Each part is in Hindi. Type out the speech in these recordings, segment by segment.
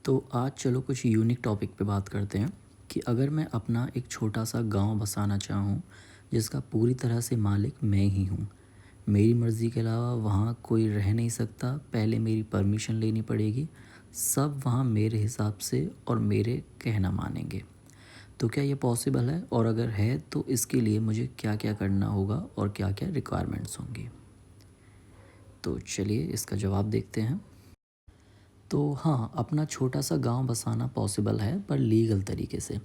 तो आज चलो कुछ यूनिक टॉपिक पे बात करते हैं कि अगर मैं अपना एक छोटा सा गांव बसाना चाहूँ जिसका पूरी तरह से मालिक मैं ही हूँ। मेरी मर्ज़ी के अलावा वहाँ कोई रह नहीं सकता, पहले मेरी परमिशन लेनी पड़ेगी। सब वहाँ मेरे हिसाब से और मेरे कहना मानेंगे। तो क्या ये पॉसिबल है, और अगर है तो इसके लिए मुझे क्या क्या करना होगा और क्या क्या रिक्वायरमेंट्स होंगी। तो चलिए इसका जवाब देखते हैं। तो हाँ, अपना छोटा सा गांव बसाना पॉसिबल है, पर लीगल तरीके से।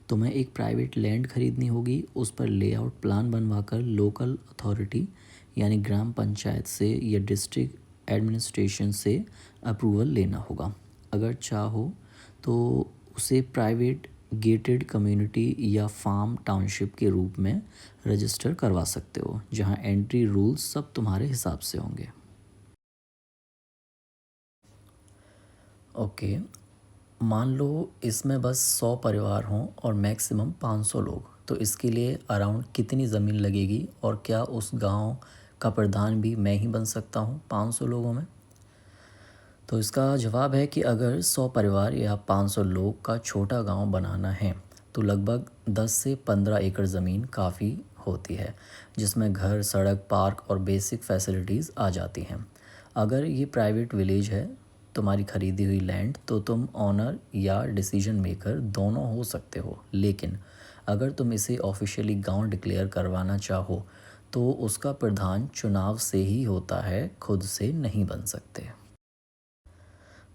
तुम्हें एक प्राइवेट लैंड खरीदनी होगी, उस पर लेआउट प्लान बनवाकर लोकल अथॉरिटी यानी ग्राम पंचायत से या डिस्ट्रिक्ट एडमिनिस्ट्रेशन से अप्रूवल लेना होगा। अगर चाहो तो उसे प्राइवेट गेटेड कम्युनिटी या फार्म टाउनशिप के रूप में रजिस्टर करवा सकते हो, जहाँ एंट्री रूल्स सब तुम्हारे हिसाब से होंगे। ओके, मान लो इसमें बस 100 परिवार हों और मैक्सिमम 500 लोग, तो इसके लिए अराउंड कितनी ज़मीन लगेगी, और क्या उस गांव का प्रधान भी मैं ही बन सकता हूँ 500 लोगों में? तो इसका जवाब है कि अगर 100 परिवार या 500 लोग का छोटा गांव बनाना है तो लगभग 10 से 15 एकड़ ज़मीन काफ़ी होती है, जिसमें घर, सड़क, पार्क और बेसिक फैसिलिटीज़ आ जाती हैं। अगर ये प्राइवेट विलेज है, तुम्हारी खरीदी हुई लैंड, तो तुम ऑनर या डिसीजन मेकर दोनों हो सकते हो। लेकिन अगर तुम इसे ऑफिशियली गांव डिक्लेयर करवाना चाहो तो उसका प्रधान चुनाव से ही होता है, खुद से नहीं बन सकते।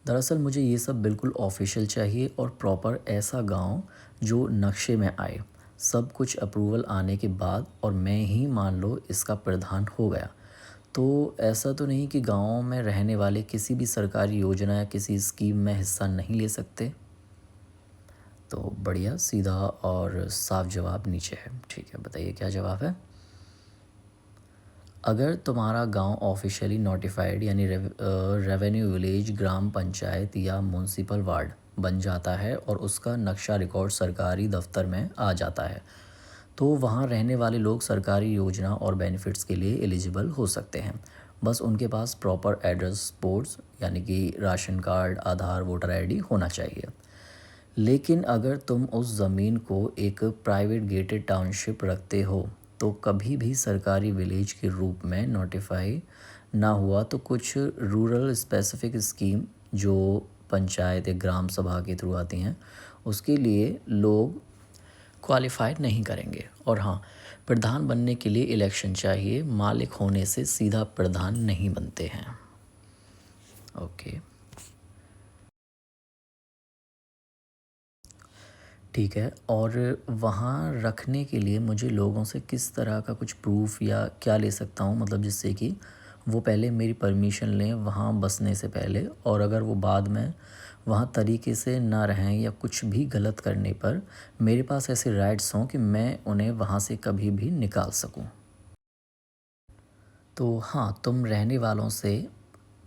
दरअसल मुझे ये सब बिल्कुल ऑफिशियल चाहिए और प्रॉपर ऐसा गांव जो नक्शे में आए, सब कुछ अप्रूवल आने के बाद, और मैं ही मान लो इसका प्रधान हो गया। तो ऐसा तो नहीं कि गाँव में रहने वाले किसी भी सरकारी योजना या किसी स्कीम में हिस्सा नहीं ले सकते। तो बढ़िया, सीधा और साफ जवाब नीचे है। ठीक है, बताइए क्या जवाब है। अगर तुम्हारा गांव ऑफिशियली नोटिफाइड यानी रेवेन्यू विलेज, ग्राम पंचायत या म्यूनसिपल वार्ड बन जाता है और उसका नक्शा रिकॉर्ड सरकारी दफ्तर में आ जाता है, तो वहाँ रहने वाले लोग सरकारी योजना और बेनिफिट्स के लिए एलिजिबल हो सकते हैं। बस उनके पास प्रॉपर एड्रेस प्रूफ्स यानी कि राशन कार्ड, आधार, वोटर आईडी होना चाहिए। लेकिन अगर तुम उस ज़मीन को एक प्राइवेट गेटेड टाउनशिप रखते हो तो कभी भी सरकारी विलेज के रूप में नोटिफाई ना हुआ तो कुछ रूरल स्पेसिफिक स्कीम जो पंचायत या ग्राम सभा के थ्रू आती हैं, उसके लिए लोग क्वालिफाई नहीं करेंगे। और हाँ, प्रधान बनने के लिए इलेक्शन चाहिए, मालिक होने से सीधा प्रधान नहीं बनते हैं। ओके, ठीक है। और वहाँ रखने के लिए मुझे लोगों से किस तरह का कुछ प्रूफ या क्या ले सकता हूँ, मतलब जिससे कि वो पहले मेरी परमिशन लें वहाँ बसने से पहले, और अगर वो बाद में वहाँ तरीके से ना रहें या कुछ भी गलत करने पर मेरे पास ऐसे राइट्स हों कि मैं उन्हें वहाँ से कभी भी निकाल सकूँ। तो हाँ, तुम रहने वालों से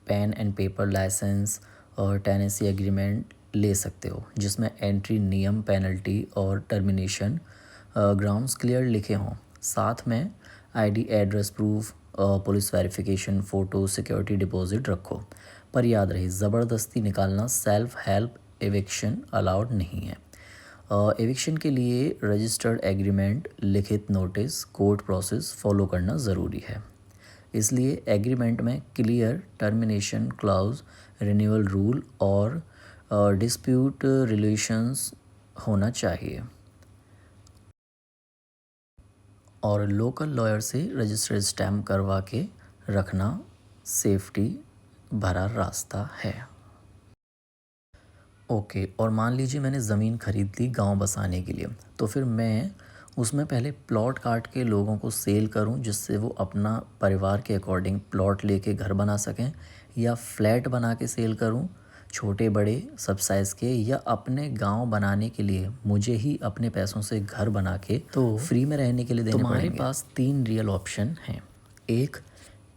पेन एंड पेपर लाइसेंस और टेनेंसी एग्रीमेंट ले सकते हो, जिसमें एंट्री नियम, पेनल्टी और टर्मिनेशन ग्राउंड्स क्लियर लिखे हों। साथ में ID, address proof, police verification, photo, security deposit रखो। पर याद रहे, ज़बरदस्ती निकालना, सेल्फ हेल्प एविक्शन अलाउड नहीं है। एविक्शन के लिए रजिस्टर्ड एग्रीमेंट, लिखित नोटिस, कोर्ट प्रोसेस फॉलो करना ज़रूरी है। इसलिए एग्रीमेंट में clear termination clause, renewal rule और डिस्प्यूट रिलेशंस होना चाहिए। और लोकल लॉयर से रजिस्टर स्टैम्प करवा के रखना सेफ्टी भरा रास्ता है। ओके, और मान लीजिए मैंने ज़मीन खरीद ली गांव बसाने के लिए, तो फिर मैं उसमें पहले प्लॉट काट के लोगों को सेल करूं, जिससे वो अपना परिवार के अकॉर्डिंग प्लॉट लेके घर बना सकें, या फ्लैट बना के सेल करूं, छोटे बड़े सब साइज़ के, या अपने गांव बनाने के लिए मुझे ही अपने पैसों से घर बना के तो फ्री में रहने के लिए देने पड़ेंगे। तुम्हारे पास 3 रियल ऑप्शन हैं। एक,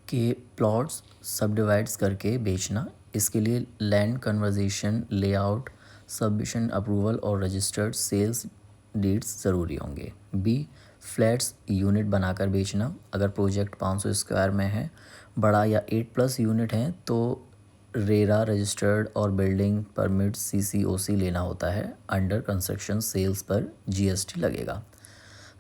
के प्लॉट्स सब डिवाइड्स करके बेचना। इसके लिए land conversation, layout, submission, approval और रजिस्टर्ड सेल्स डीड्स ज़रूरी होंगे। बी, फ्लैट्स यूनिट बनाकर बेचना। अगर प्रोजेक्ट 500 स्क्वायर में है, बड़ा या 8+ यूनिट हैं तो रेरा रजिस्टर्ड और बिल्डिंग परमिट CCOC लेना होता है। अंडर कंस्ट्रक्शन सेल्स पर GST लगेगा।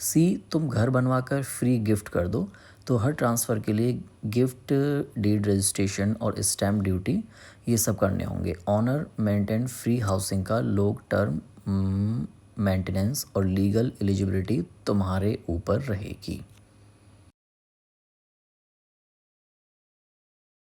सी, तुम घर बनवाकर फ्री गिफ्ट कर दो तो हर ट्रांसफ़र के लिए गिफ्ट डीड रजिस्ट्रेशन और स्टैम्प ड्यूटी ये सब करने होंगे। ऑनर मेंटेन फ्री हाउसिंग का लॉन्ग टर्म मेंटेनेंस और लीगल एलिजिबिलिटी तुम्हारे ऊपर रहेगी।